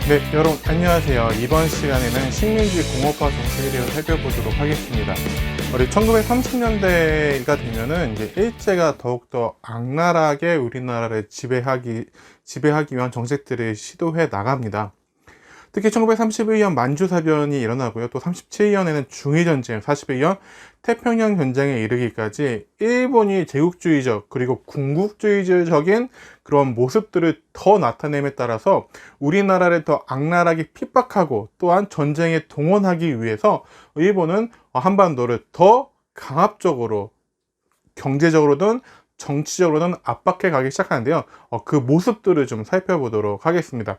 네, 여러분 안녕하세요. 이번 시간에는 식민지 공업화 정책에 대해서 살펴보도록 하겠습니다. 우리 1930년대가 되면은 이제 일제가 더욱더 악랄하게 우리나라를 지배하기 위한 정책들을 시도해 나갑니다. 특히 1931년 만주사변이 일어나고요. 또 37년에는 중의전쟁, 41년 태평양 전쟁에 이르기까지 일본이 제국주의적 그리고 군국주의적인 그런 모습들을 더 나타냄에 따라서 우리나라를 더 악랄하게 핍박하고 또한 전쟁에 동원하기 위해서 일본은 한반도를 더 강압적으로 경제적으로든 정치적으로는 압박해 가기 시작하는데요. 그 모습들을 좀 살펴보도록 하겠습니다.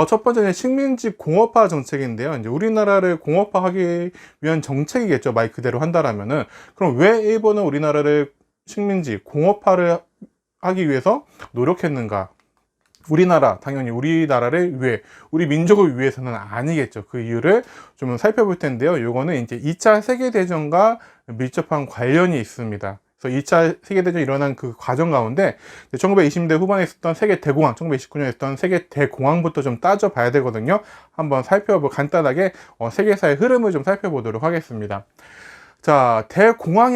첫 번째는 식민지 공업화 정책인데요. 이제 우리나라를 공업화하기 위한 정책이겠죠. 말 그대로 한다라면은. 그럼 왜 일본은 우리나라를 식민지 공업화를 하기 위해서 노력했는가? 당연히 우리나라를 위해, 우리 민족을 위해서는 아니겠죠. 그 이유를 좀 살펴볼 텐데요. 요거는 이제 2차 세계대전과 밀접한 관련이 있습니다. 그래서 2차 세계대전이 일어난 그 과정 가운데 1920년대 후반에 있었던 세계 대공황, 1929년에 있었던 세계 대공황부터 좀 따져봐야 되거든요. 한번 간단하게 세계사의 흐름을 좀 살펴보도록 하겠습니다. 자, 대공황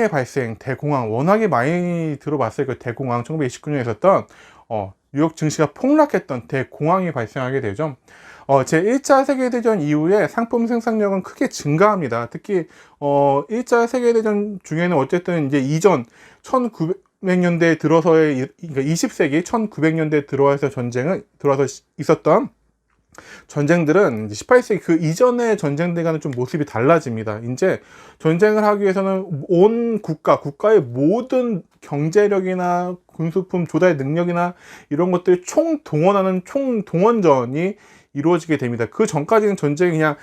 워낙에 많이 들어봤어요. 그 대공황, 1929년에 있었던 뉴욕 증시가 폭락했던 대공황이 발생하게 되죠. 제1차 세계대전 이후에 상품 생산력은 크게 증가합니다. 특히 1차 세계대전 중에는 어쨌든 이제 이전 1900년대에 들어서의, 그러니까 20세기 1900년대에 들어와서 있었던 전쟁들은 18세기 그 이전의 전쟁들과는 좀 모습이 달라집니다. 이제 전쟁을 하기 위해서는 온 국가의 모든 경제력이나 군수품 조달 능력이나 이런 것들을 총동원하는 총동원전이 이루어지게 됩니다. 그 전까지는 전쟁이 그냥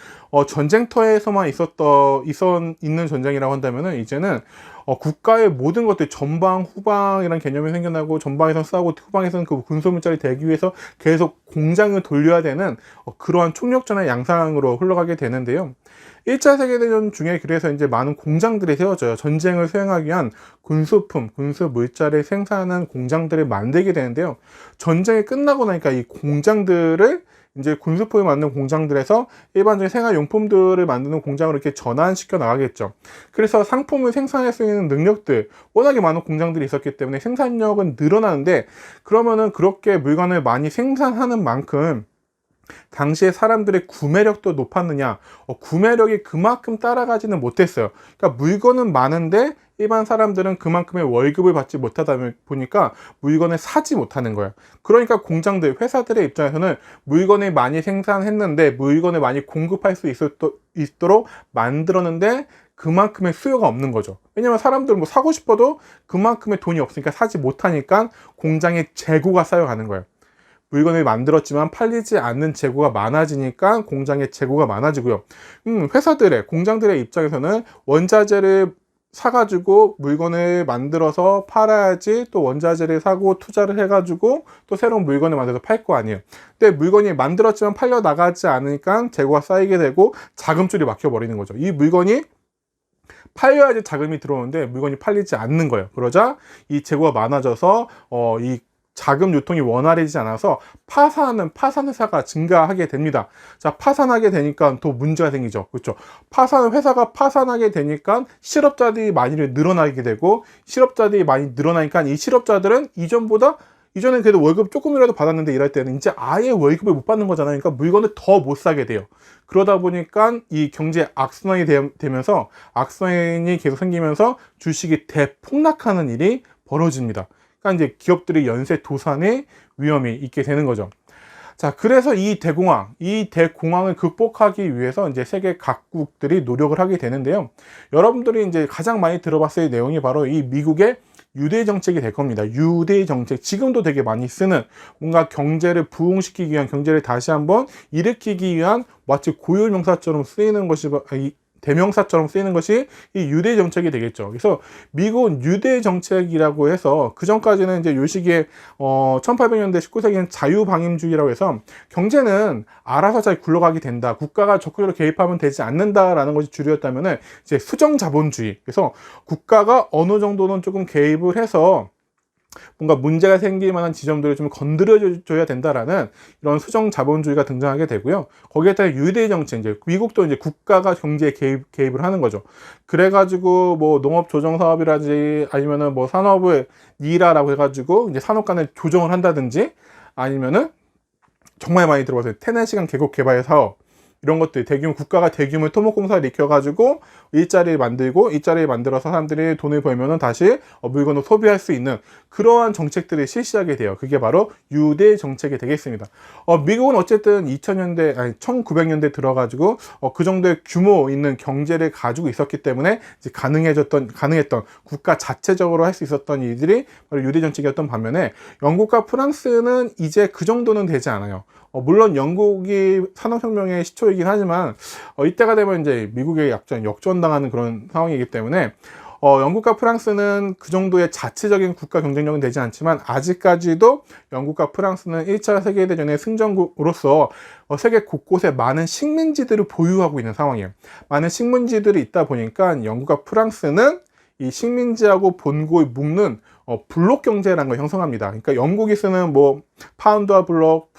전쟁터에서만 있는 전쟁이라고 한다면은 이제는 국가의 모든 것들 전방, 후방이라는 개념이 생겨나고 전방에선 싸우고 후방에서는 그 군소물자를 대기 위해서 계속 공장을 돌려야 되는 그러한 총력전의 양상으로 흘러가게 되는데요. 1차 세계대전 중에 그래서 이제 많은 공장들이 세워져요. 전쟁을 수행하기 위한 군수품, 군수물자를 생산하는 공장들을 만들게 되는데요. 전쟁이 끝나고 나니까 이 공장들을 이제 군수품을 만드는 공장들에서 일반적인 생활용품들을 만드는 공장으로 이렇게 전환시켜 나가겠죠. 그래서 상품을 생산할 수 있는 능력들, 워낙에 많은 공장들이 있었기 때문에 생산력은 늘어나는데, 그러면은 그렇게 물건을 많이 생산하는 만큼 당시에 사람들의 구매력도 높았느냐? 구매력이 그만큼 따라가지는 못했어요. 그러니까 물건은 많은데 일반 사람들은 그만큼의 월급을 받지 못하다 보니까 물건을 사지 못하는 거예요. 그러니까 회사들의 입장에서는 물건을 많이 생산했는데 물건을 많이 공급할 수 있도록 만들었는데 그만큼의 수요가 없는 거죠. 왜냐면 사람들은 뭐 사고 싶어도 그만큼의 돈이 없으니까 사지 못하니까 공장에 재고가 쌓여가는 거예요. 물건을 만들었지만 팔리지 않는 재고가 많아지니까 공장에 재고가 많아지고요. 공장들의 입장에서는 원자재를 사가지고 물건을 만들어서 팔아야지 또 원자재를 사고 투자를 해가지고 또 새로운 물건을 만들어서 팔 거 아니에요. 근데 물건이 만들었지만 팔려 나가지 않으니까 재고가 쌓이게 되고 자금줄이 막혀버리는 거죠. 이 물건이 팔려야지 자금이 들어오는데 물건이 팔리지 않는 거예요. 그러자 이 재고가 많아져서 이 자금 유통이 원활해지지 않아서 파산 회사가 증가하게 됩니다. 자, 파산하게 되니까 또 문제가 생기죠. 그렇죠? 회사가 파산하게 되니까 실업자들이 많이 늘어나게 되고, 실업자들이 많이 늘어나니까 이 실업자들은 이전엔 그래도 월급 조금이라도 받았는데 이럴 때는 이제 아예 월급을 못 받는 거잖아요. 그러니까 물건을 더 못 사게 돼요. 그러다 보니까 이 경제 악순환이 되면서 악순환이 계속 생기면서 주식이 대폭락하는 일이 벌어집니다. 그러니까 이제 기업들이 연쇄 도산의 위험이 있게 되는 거죠. 자, 그래서 이 대공황을 극복하기 위해서 이제 세계 각국들이 노력을 하게 되는데요. 여러분들이 이제 가장 많이 들어봤을 내용이 바로 이 미국의 유대 정책이 될 겁니다. 유대 정책, 지금도 되게 많이 쓰는, 뭔가 경제를 부흥시키기 위한, 경제를 다시 한번 일으키기 위한 마치 고유명사처럼 쓰이는 것이 대명사처럼 쓰이는 것이 이 유대 정책이 되겠죠. 그래서 미국은 유대 정책이라고 해서 그 전까지는 이제 요 시기에 1800년대 19세기는 자유방임주의라고 해서 경제는 알아서 잘 굴러가게 된다. 국가가 적극적으로 개입하면 되지 않는다라는 것이 주류였다면은 이제 수정자본주의. 그래서 국가가 어느 정도는 조금 개입을 해서 뭔가 문제가 생길 만한 지점들을 좀 건드려줘야 된다라는 이런 수정 자본주의가 등장하게 되고요. 거기에 따라 유대 정책, 이제 미국도 이제 국가가 경제에 개입을 하는 거죠. 그래가지고 뭐 농업 조정 사업이라든지 아니면은 뭐 산업을 니라라고 해가지고 이제 산업 간의 조정을 한다든지 아니면은 정말 많이 들어봤어요. 테네시강 계곡 개발 사업. 이런 것들 대규모 국가가 대규모 토목공사를 일으켜가지고 일자리를 만들고 일자리를 만들어서 사람들이 돈을 벌면은 다시 물건을 소비할 수 있는 그러한 정책들을 실시하게 돼요. 그게 바로 유대 정책이 되겠습니다. 미국은 어쨌든 2000년대 아니 1900년대 들어가지고 그 정도의 규모 있는 경제를 가지고 있었기 때문에 이제 가능했던 국가 자체적으로 할 수 있었던 일들이 바로 유대 정책이었던 반면에 영국과 프랑스는 이제 그 정도는 되지 않아요. 물론 영국이 산업혁명의 시초이긴 하지만 이때가 되면 이제 미국에 약간 역전당하는 그런 상황이기 때문에 영국과 프랑스는 그 정도의 자체적인 국가 경쟁력은 되지 않지만 아직까지도 영국과 프랑스는 1차 세계대전의 승전국으로서 세계 곳곳에 많은 식민지들을 보유하고 있는 상황이에요. 많은 식민지들이 있다 보니까 영국과 프랑스는 이 식민지하고 본국을 묶는 블록 경제라는 걸 형성합니다. 그러니까 영국이 쓰는 뭐 파운드와 블록,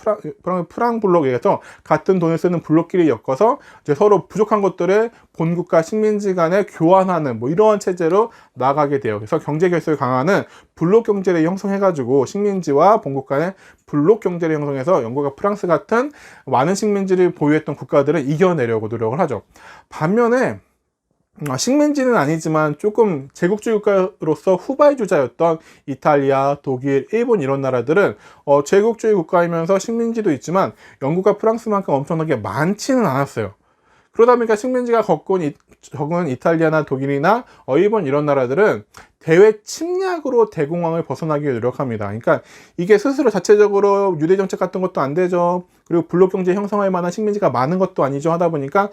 프랑 블록에 의해서 같은 돈을 쓰는 블록끼리 엮어서 이제 서로 부족한 것들을 본국과 식민지 간에 교환하는 뭐 이러한 체제로 나가게 돼요. 그래서 경제 결속을 강화하는 블록 경제를 형성해가지고 식민지와 본국 간의 블록 경제를 형성해서 영국과 프랑스 같은 많은 식민지를 보유했던 국가들을 이겨내려고 노력을 하죠. 반면에 식민지는 아니지만 조금 제국주의 국가로서 후발주자였던 이탈리아, 독일, 일본 이런 나라들은 제국주의 국가이면서 식민지도 있지만 영국과 프랑스만큼 엄청나게 많지는 않았어요. 그러다 보니까 식민지가 적은 이탈리아나 독일이나 일본 이런 나라들은 대외 침략으로 대공황을 벗어나기 위해 노력합니다. 그러니까 이게 스스로 자체적으로 유대 정책 같은 것도 안 되죠. 그리고 블록 경제 형성할 만한 식민지가 많은 것도 아니죠. 하다 보니까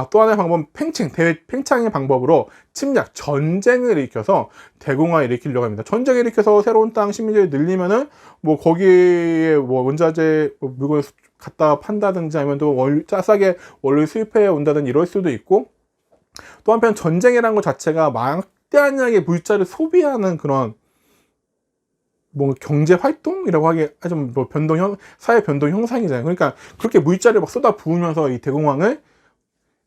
또 하나의 방법은 대외 팽창의 방법으로 침략, 전쟁을 일으켜서 대공황을 일으키려고 합니다. 전쟁을 일으켜서 새로운 땅 식민지를 늘리면은 뭐 거기에 뭐 원자재 물건을 갖다 판다든지 아니면 또 싸게 원료 수입해 온다든지 이럴 수도 있고, 또 한편 전쟁이라는 것 자체가 막대한 양의 물자를 소비하는 그런 뭐 경제 활동이라고 하좀 뭐 사회 변동 형상이잖아요. 그러니까 그렇게 물자를 막 쏟아 부으면서 이 대공황을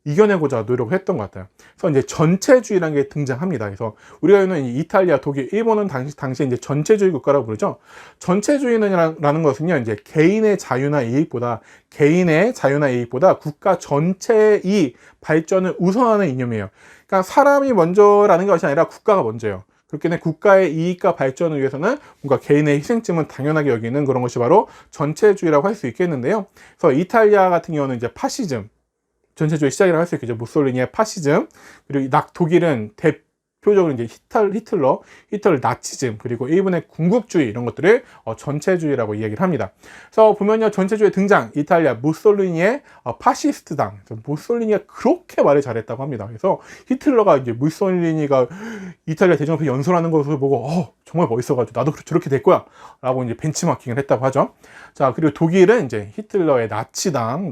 이겨내고자 노력을 했던 것 같아요. 그래서 이제 전체주의라는 게 등장합니다. 그래서 우리가 있는 이탈리아, 독일, 일본은 당시 이제 전체주의 국가라고 부르죠. 전체주의라는 것은요, 이제 개인의 자유나 이익보다 국가 전체의 발전을 우선하는 이념이에요. 그러니까 사람이 먼저라는 것이 아니라 국가가 먼저예요. 그렇기 때문에 국가의 이익과 발전을 위해서는 뭔가 개인의 희생쯤은 당연하게 여기는 그런 것이 바로 전체주의라고 할 수 있겠는데요. 그래서 이탈리아 같은 경우는 이제 파시즘, 전체주의 시작이라고 할 수 있겠죠. 무솔리니의 파시즘, 그리고 독일은 대표적으로 이제 히틀러 나치즘, 그리고 일본의 군국주의 이런 것들을 전체주의라고 이야기를 합니다. 그래서 보면요, 전체주의 등장, 이탈리아 무솔리니의 파시스트당, 무솔리니가 그렇게 말을 잘했다고 합니다. 그래서 히틀러가 이제 무솔리니가 이탈리아 대전을 연설하는 것을 보고 정말 멋있어가지고 나도 저렇게 될 거야 라고 이제 벤치마킹을 했다고 하죠. 자, 그리고 독일은 이제 히틀러의 나치당,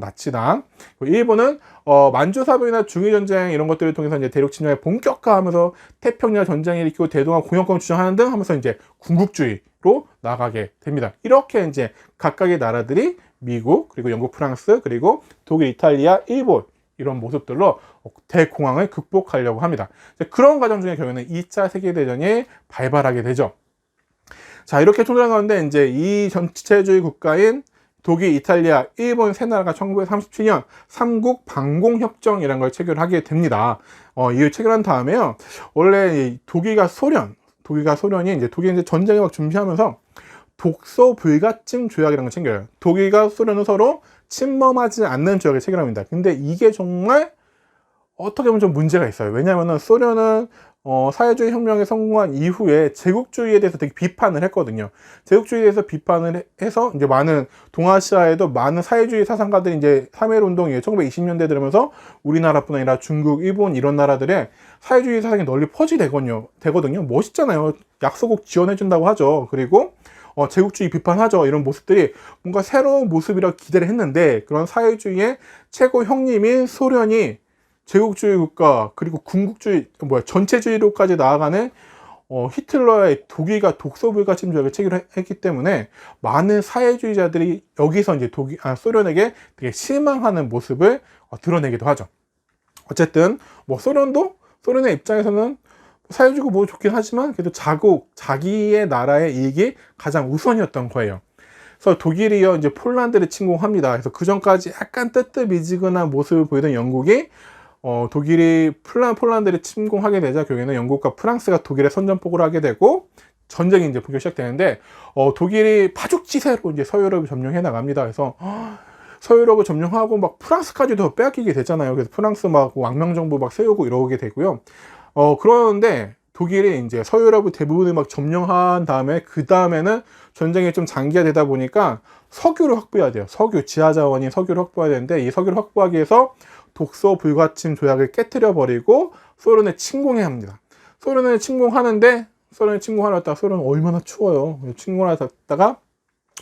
일본은 만주사변이나 중일전쟁 이런 것들을 통해서 이제 대륙 침략을 본격화하면서 태평양 전쟁을 일으키고 대동아 공영권 주장하는 등 하면서 이제 군국주의로 나가게 됩니다. 이렇게 이제 각각의 나라들이 미국, 그리고 영국, 프랑스, 그리고 독일, 이탈리아, 일본 이런 모습들로 대공황을 극복하려고 합니다. 그런 과정 중에 결국에는 2차 세계대전이 발발하게 되죠. 자, 이렇게 통일한 가운데 이제 이 전체주의 국가인 독일, 이탈리아, 일본 세 나라가 1937년 삼국 방공협정이라는 걸 체결하게 됩니다. 이걸 체결한 다음에요, 원래 독일과 소련이 이제 전쟁을 막 준비하면서 독소 불가침 조약이라는 걸 챙겨요. 독일과 소련은 서로 침범하지 않는 조약을 체결합니다. 근데 이게 정말 어떻게 보면 좀 문제가 있어요. 왜냐하면 소련은 사회주의 혁명에 성공한 이후에 제국주의에 대해서 되게 비판을 했거든요. 제국주의에 대해서 비판을 해서 이제 많은 동아시아에도 많은 사회주의 사상가들이 이제 3.1 운동이 1920년대 들으면서 우리나라뿐 아니라 중국, 일본 이런 나라들의 사회주의 사상이 널리 퍼지되거든요. 멋있잖아요. 약소국 지원해준다고 하죠. 그리고 제국주의 비판하죠. 이런 모습들이 뭔가 새로운 모습이라고 기대를 했는데, 그런 사회주의의 최고 형님인 소련이 제국주의 국가, 그리고 군국주의, 전체주의로까지 나아가는 히틀러의 독일과 독소 불가침 조약을 체결했기 때문에 많은 사회주의자들이 여기서 이제 소련에게 되게 실망하는 모습을 드러내기도 하죠. 어쨌든 뭐 소련의 입장에서는 사회주의고 뭐 좋긴 하지만 그래도 자기의 나라의 이익이 가장 우선이었던 거예요. 그래서 독일이요 이제 폴란드를 침공합니다. 그래서 그 전까지 약간 뜨뜻미지근한 모습을 보이던 영국이 독일이 폴란드를 침공하게 되자 결국에는 영국과 프랑스가 독일의 선전포고를 하게 되고 전쟁이 이제 본격 시작되는데 독일이 파죽지세로 이제 서유럽을 점령해 나갑니다. 그래서 서유럽을 점령하고 막 프랑스까지도 빼앗기게 되잖아요. 그래서 프랑스 막 왕명정부 막 세우고 이러게 되고요. 그러는데 독일이 이제 서유럽을 대부분을 막 점령한 다음에 그 다음에는 전쟁이 좀 장기화되다 보니까 석유를 확보해야 돼요. 지하자원인 석유를 확보해야 되는데 이 석유를 확보하기 위해서 독소 불가침 조약을 깨뜨려 버리고 소련에 침공해야 합니다. 소련을 침공하는데 소련을 침공하려다가 소련은 얼마나 추워요. 침공하다가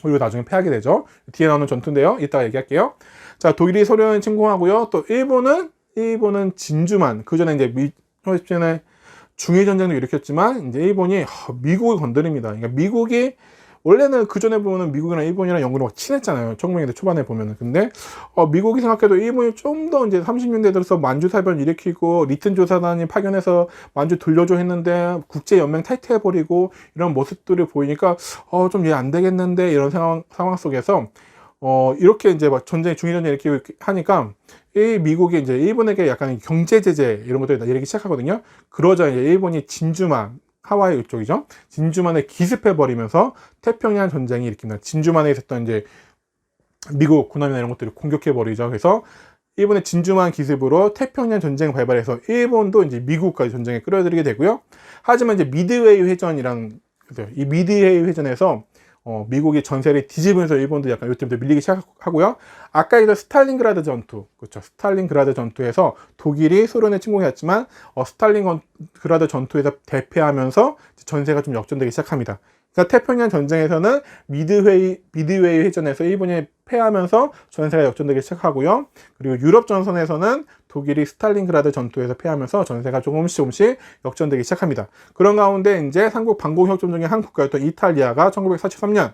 그리고 나중에 패하게 되죠. 뒤에 나오는 전투인데요. 이따가 얘기할게요. 자, 독일이 소련을 침공하고요. 또 일본은 진주만 그 전에 이제 중일 전쟁도 일으켰지만 이제 일본이 미국을 건드립니다. 그러니까 미국이 원래는 그 전에 보면은 미국이랑 일본이랑 영국이랑 막 친했잖아요. 1900년대 초반에 보면은. 근데 미국이 생각해도 일본이 좀 더 이제 30년대 들어서 만주 사변 일으키고 리튼 조사단이 파견해서 만주 돌려줘 했는데 국제 연맹 탈퇴해버리고 이런 모습들을 보이니까 좀 얘 안 되겠는데 이런 상황 속에서 이렇게 이제 막 중일 전쟁 이렇게 하니까 이 미국이 이제 일본에게 약간 경제 제재 이런 것들을 내리기 시작하거든요. 그러자 이제 일본이 진주만 하와이 이쪽이죠. 진주만을 기습해버리면서 태평양 전쟁이 일으킵니다. 진주만에 있었던 이제 미국 군함이나 이런 것들을 공격해버리죠. 그래서 일본의 진주만 기습으로 태평양 전쟁을 발발해서 일본도 이제 미국까지 전쟁에 끌어들이게 되고요. 하지만 이제 미드웨이 회전이랑 이 미드웨이 회전에서 미국이 전세를 뒤집으면서 일본도 약간 요때부터 밀리기 시작하고요. 아까 얘기했던 스탈린그라드 전투, 그렇죠. 스탈린그라드 전투에서 독일이 소련에 침공했지만 스탈린그라드 전투에서 대패하면서 전세가 좀 역전되기 시작합니다. 그러니까 태평양 전쟁에서는 미드웨이 회전에서 일본이 패하면서 전세가 역전되기 시작하고요. 그리고 유럽 전선에서는 독일이 스탈린그라드 전투에서 패하면서 전세가 조금씩 역전되기 시작합니다. 그런 가운데 이제 삼국 반공협정 중에 한 국가였던 이탈리아가 1943년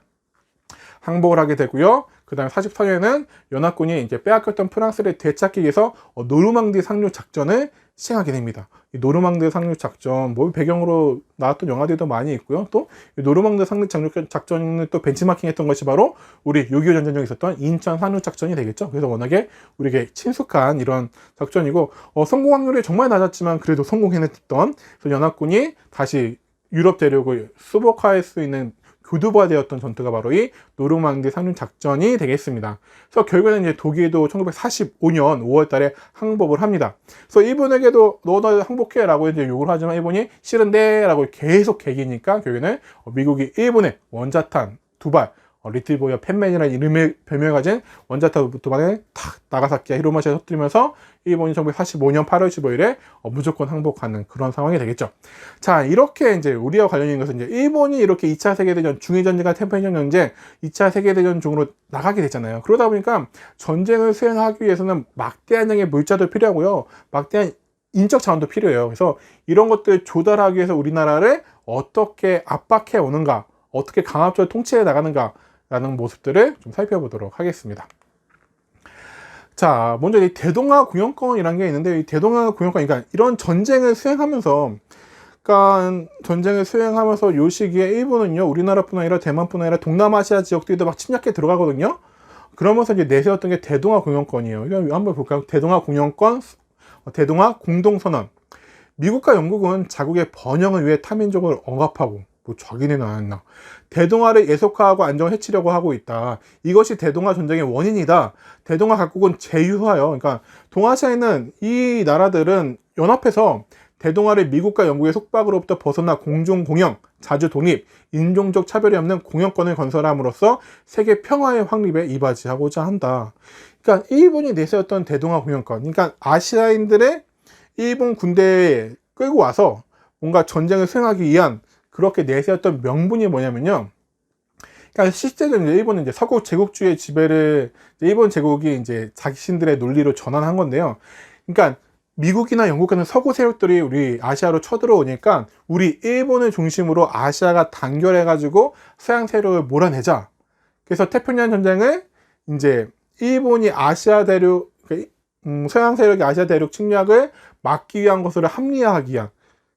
항복을 하게 되고요. 그 다음에 44년에는 연합군이 이제 빼앗겼던 프랑스를 되찾기 위해서 노르망디 상륙 작전을 시행하게 됩니다. 이 노르망디 상륙 작전, 뭐 배경으로 나왔던 영화들도 많이 있고요. 또 노르망디 상륙 작전을 또 벤치마킹했던 것이 바로 우리 6.25 전쟁 중에 있었던 인천 상륙 작전이 되겠죠. 그래서 워낙에 우리에게 친숙한 이런 작전이고 성공 확률이 정말 낮았지만 그래도 성공해냈던 그래서 연합군이 다시 유럽 대륙을 수복할 수 있는 교두보되었던 전투가 바로 이 노르망디 상륙 작전이 되겠습니다. 그래서 결국에는 이제 독일도 1945년 5월 달에 항복을 합니다. 그래서 일본에게도 너도 항복해라고 이제 요구를 하지만 일본이 싫은데라고 계속 개기니까 결국에는 미국이 일본의 원자탄 2발 리틀보이어 펜맨이라는 이름을 별명을 가진 원자탄 2발을 탁 나가사키와 히로시마에 터뜨리면서 일본이 1945년 8월 15일에 무조건 항복하는 그런 상황이 되겠죠. 자, 이렇게 이제 우리와 관련 있는 것은 이제 일본이 이렇게 2차 세계대전, 중일전쟁과 태평양 전쟁, 2차 세계대전 중으로 나가게 되잖아요. 그러다 보니까 전쟁을 수행하기 위해서는 막대한 양의 물자도 필요하고요. 막대한 인적 자원도 필요해요. 그래서 이런 것들을 조달하기 위해서 우리나라를 어떻게 압박해 오는가, 어떻게 강압적으로 통치해 나가는가 라는 모습들을 좀 살펴보도록 하겠습니다. 자, 먼저 이 대동아 공영권이라는 게 있는데 이 대동아 공영권, 그러니까 이런 전쟁을 수행하면서 요 시기에 일본은요, 우리나라뿐 아니라 대만뿐 아니라 동남아시아 지역들도 막 침략해 들어가거든요. 그러면서 이제 내세웠던 게 대동아 공영권이에요. 이거 한번 볼까요? 대동아 공영권, 대동아 공동선언. 미국과 영국은 자국의 번영을 위해 타민족을 억압하고 자기네는 안 했나. 대동아를 예속화하고 안정을 해치려고 하고 있다. 이것이 대동아 전쟁의 원인이다. 대동아 각국은 제휴하여, 그러니까 동아시아에 있는 이 나라들은 연합해서 대동아를 미국과 영국의 속박으로부터 벗어나 공존 공영, 자주 독립, 인종적 차별이 없는 공영권을 건설함으로써 세계 평화의 확립에 이바지하고자 한다. 그러니까 일본이 내세웠던 대동아 공영권, 그러니까 아시아인들의 일본 군대에 끌고 와서 뭔가 전쟁을 수행하기 위한 그렇게 내세웠던 명분이 뭐냐면요. 그러니까 실제로 일본은 이제 서구 제국주의 지배를 일본 제국이 이제 자신들의 논리로 전환한 건데요. 그러니까 미국이나 영국 같은 서구 세력들이 우리 아시아로 쳐들어오니까 우리 일본을 중심으로 아시아가 단결해가지고 서양 세력을 몰아내자. 그래서 태평양 전쟁을 이제 일본이 아시아 대륙, 서양 세력이 아시아 대륙 침략을 막기 위한 것을 합리화하기 위한,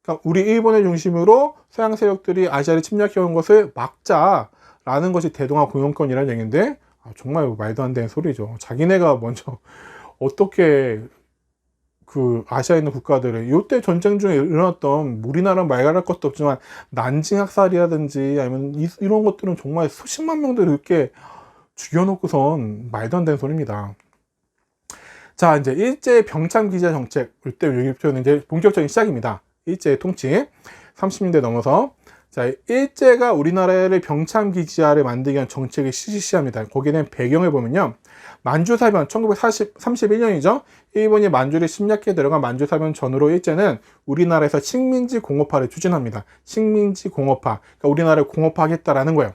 그러니까 우리 일본을 중심으로 서양 세력들이 아시아를 침략해온 것을 막자라는 것이 대동아 공영권이라는 얘기인데, 정말 말도 안 되는 소리죠. 자기네가 먼저 어떻게 그 아시아에 있는 국가들을, 이때 전쟁 중에 일어났던, 우리나라 말할 것도 없지만 난징 학살이라든지 아니면 이런 것들은 정말 수십만 명들을 이렇게 죽여놓고선 말도 안 되는 소리입니다. 자, 이제 일제 병참 기지화 정책, 이때 여기부터는 이제 본격적인 시작입니다. 일제의 통치 30년대 넘어서, 자, 일제가 우리나라를 병참 기지화를 만들기 위한 정책을 실시합니다. 거기는 배경을 보면요, 만주사변 1931년이죠. 일본이 만주를 침략해 들어간 만주사변 전후로 일제는 우리나라에서 식민지 공업화를 추진합니다. 식민지 공업화, 그러니까 우리나라를 공업화하겠다라는 거예요.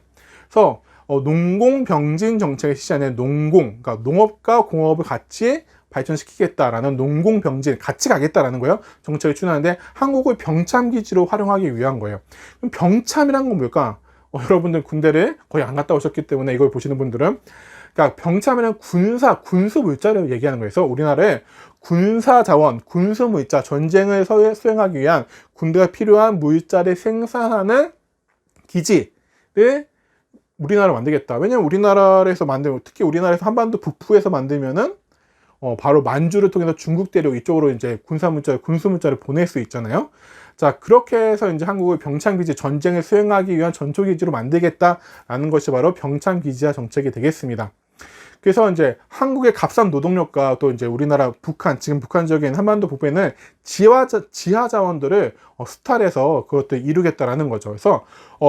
그래서 농공병진 정책을 실시하는 농공, 그러니까 농업과 공업을 같이 발전시키겠다라는 농공병진, 같이 가겠다라는 거예요. 정책을 추진하는데 한국을 병참기지로 활용하기 위한 거예요. 그럼 병참이란 건 뭘까? 여러분들 군대를 거의 안 갔다 오셨기 때문에 이걸 보시는 분들은, 그러니까 병참이란 군수 물자를 얘기하는 거예요. 그래서 우리나라의 군사 자원, 군수 물자, 전쟁을 수행하기 위한 군대가 필요한 물자를 생산하는 기지를 우리나라로 만들겠다. 왜냐면 우리나라에서 만들면, 특히 우리나라에서 한반도 북부에서 만들면은 바로 만주를 통해서 중국 대륙 이쪽으로 이제 군수 물자를 보낼 수 있잖아요. 자, 그렇게 해서 이제 한국을 병참기지, 전쟁을 수행하기 위한 전초기지로 만들겠다라는 것이 바로 병참기지화 정책이 되겠습니다. 그래서 이제 한국의 값싼 노동력과 또 이제 우리나라 지금 북한 지역에 있는 한반도 북부에는 지하 자원들을 수탈해서 그것들 이루겠다라는 거죠. 그래서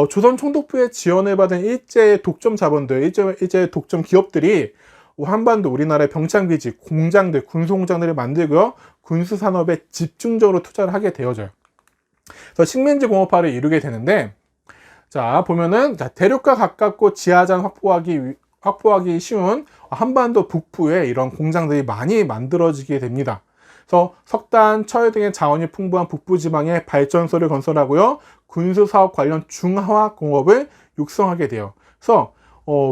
조선 총독부의 지원을 받은 일제의 독점 자본들, 일제의 독점 기업들이 한반도 우리나라의 병참기지, 공장들, 군수공장들을 만들고요, 군수산업에 집중적으로 투자를 하게 되어져요. 그래서 식민지 공업화를 이루게 되는데, 자, 보면은, 자, 대륙과 가깝고 지하자원 확보하기 쉬운 한반도 북부에 이런 공장들이 많이 만들어지게 됩니다. 그래서 석탄, 철 등의 자원이 풍부한 북부 지방에 발전소를 건설하고요, 군수사업 관련 중화학 공업을 육성하게 돼요. 그래서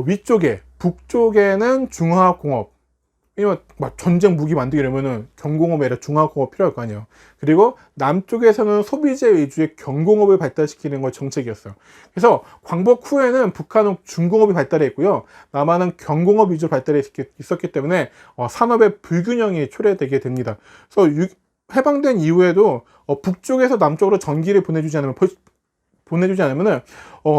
위쪽에, 북쪽에는 중화학공업, 왜냐면 막 전쟁 무기 만들기 이러면은 경공업에 아니라 중화학공업 필요할 거 아니에요. 그리고 남쪽에서는 소비재 위주의 경공업을 발달시키는 걸 정책이었어요. 그래서 광복 후에는 북한은 중공업이 발달했고요, 남한은 경공업 위주로 발달해 있었기 때문에 산업의 불균형이 초래되게 됩니다. 그래서 해방된 이후에도 북쪽에서 남쪽으로 전기를 보내주지 않으면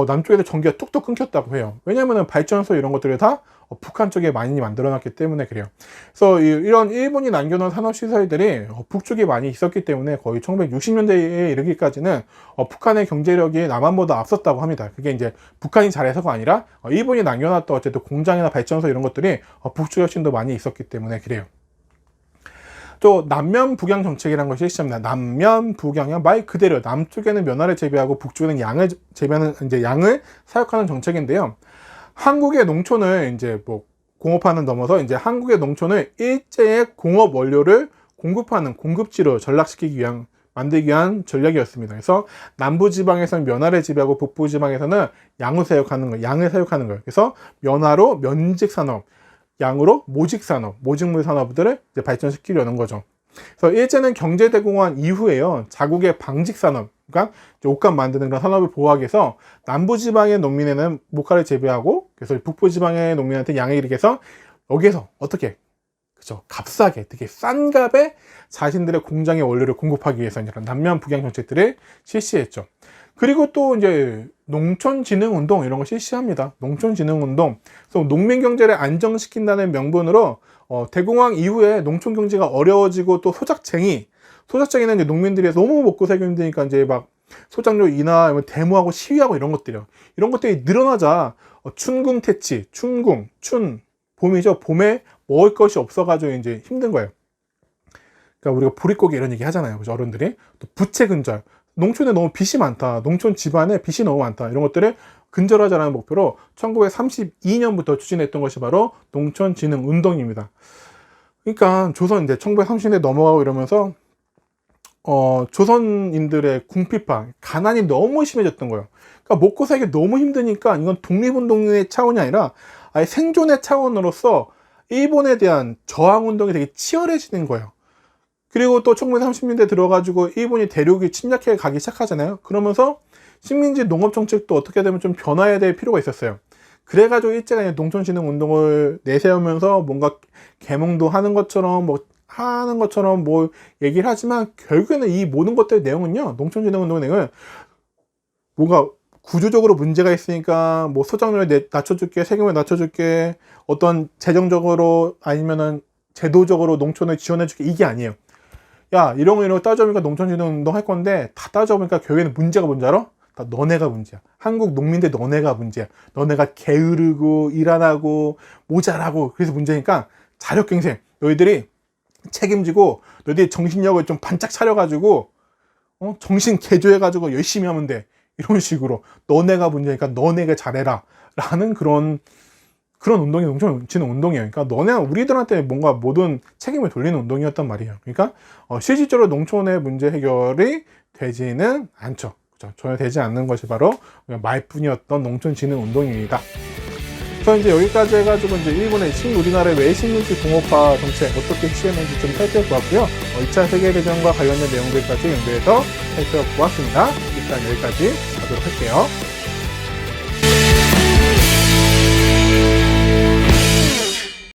남쪽에서 전기가 뚝뚝 끊겼다고 해요. 왜냐면은 발전소 이런 것들을 다 북한 쪽에 많이 만들어놨기 때문에 그래요. 그래서 이런 일본이 남겨놓은 산업시설들이 북쪽에 많이 있었기 때문에 거의 1960년대에 이르기까지는 북한의 경제력이 남한보다 앞섰다고 합니다. 그게 이제 북한이 잘해서가 아니라 일본이 남겨놨던 어쨌든 공장이나 발전소 이런 것들이 북쪽에 훨씬 더 많이 있었기 때문에 그래요. 또 남면 북양 정책이라는 것이 실시합니다. 남면 북양은 말 그대로 남쪽에는 면화를 재배하고 북쪽에는 양을 재배하는, 이제 양을 사육하는 정책인데요. 한국의 농촌을 이제 뭐 공업화는 넘어서 이제 한국의 농촌을 일제의 공업 원료를 공급하는 공급지로 전락시키기 위한, 만들기 위한 전략이었습니다. 그래서 남부 지방에서는 면화를 재배하고 북부 지방에서는 양을 사육하는 거예요. 그래서 면화로 면직 산업, 양으로 모직 산업, 모직물 산업들을 이제 발전시키려는 거죠. 그래서 일제는 경제대공황 이후에요, 자국의 방직 산업, 그러니까 옷감 만드는 그런 산업을 보호하기 위해서 남부 지방의 농민에는 목화를 재배하고, 그래서 북부 지방의 농민한테 양을 이르게 해서 여기에서 어떻게, 그죠, 값싸게, 되게 싼 값에 자신들의 공장의 원료를 공급하기 위해서 이런 남면 북양 정책들을 실시했죠. 그리고 또 이제 농촌진흥운동 이런 걸 실시합니다. 농촌진흥운동. 그래서 농민 경제를 안정시킨다는 명분으로 대공황 이후에 농촌 경제가 어려워지고, 또 소작쟁이는 이제 농민들이 너무 먹고 살기 힘드니까 이제 막 소작료 인하, 데모하고 시위하고 이런 것들이 늘어나자 춘궁퇴치, 춘 봄이죠. 봄에 먹을 것이 없어가지고 이제 힘든 거예요. 그러니까 우리가 보릿고개 이런 얘기 하잖아요, 그죠, 어른들이. 또 부채근절. 농촌에 너무 빚이 많다, 농촌 집안에 빚이 너무 많다, 이런 것들을 근절하자는 목표로 1932년부터 추진했던 것이 바로 농촌진흥운동입니다. 그러니까 조선 이제 1930년대 넘어가고 이러면서 조선인들의 궁핍화, 가난이 너무 심해졌던 거예요. 그러니까 먹고 살기 너무 힘드니까 이건 독립운동의 차원이 아니라 아예 생존의 차원으로서 일본에 대한 저항운동이 되게 치열해지는 거예요. 그리고 또 1930년대 들어가지고 일본이 대륙이 침략해 가기 시작하잖아요. 그러면서 식민지 농업정책도 어떻게 되면 좀 변화해야 될 필요가 있었어요. 그래가지고 일제가 농촌진흥운동을 내세우면서 뭔가 계몽도 하는 것처럼 뭐 얘기를 하지만 결국에는 이 모든 것들의 내용은요, 농촌진흥운동의 내용은 뭔가 구조적으로 문제가 있으니까 뭐 소작료를 낮춰줄게, 세금을 낮춰줄게, 어떤 재정적으로 아니면은 제도적으로 농촌을 지원해줄게, 이게 아니에요. 야, 이런 거 따져보니까 농촌진흥운동 할 건데 다 따져보니까 결국에는 문제가 뭔지 알아? 다 너네가 문제야. 한국 농민들 너네가 문제야. 너네가 게으르고 일 안 하고 모자라고 그래서 문제니까 자력갱생, 너희들이 책임지고 너희들이 정신력을 좀 반짝 차려가지고 정신 개조해가지고 열심히 하면 돼. 이런 식으로 너네가 문제니까 너네가 잘해라 라는 그런 운동이 농촌진흥운동이에요. 그러니까 우리들한테 뭔가 모든 책임을 돌리는 운동이었단 말이에요. 그러니까 실질적으로 농촌의 문제 해결이 되지는 않죠. 그렇죠? 전혀 되지 않는 것이 바로 말뿐이었던 농촌진흥운동입니다. 그래서 이제 여기까지 해가지고 이제 일본의 우리나라의 외식민지 공업화 정책 어떻게 시행했는지 좀 살펴보았고요. 2차 세계대전과 관련된 내용들까지 연구해서 살펴보았습니다. 일단 여기까지 하도록 할게요.